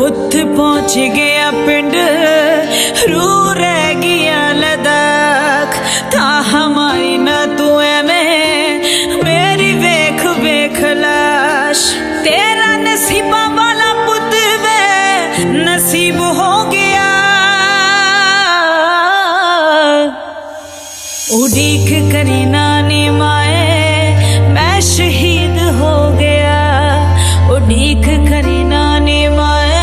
बुत पहुंच गया पिंड रू रह गया लद्दाख था हमारी ना तू में मेरी वेख वेख लाश तेरा नसीबा वाला पुत वे नसीब हो गया उड़ीक करी ना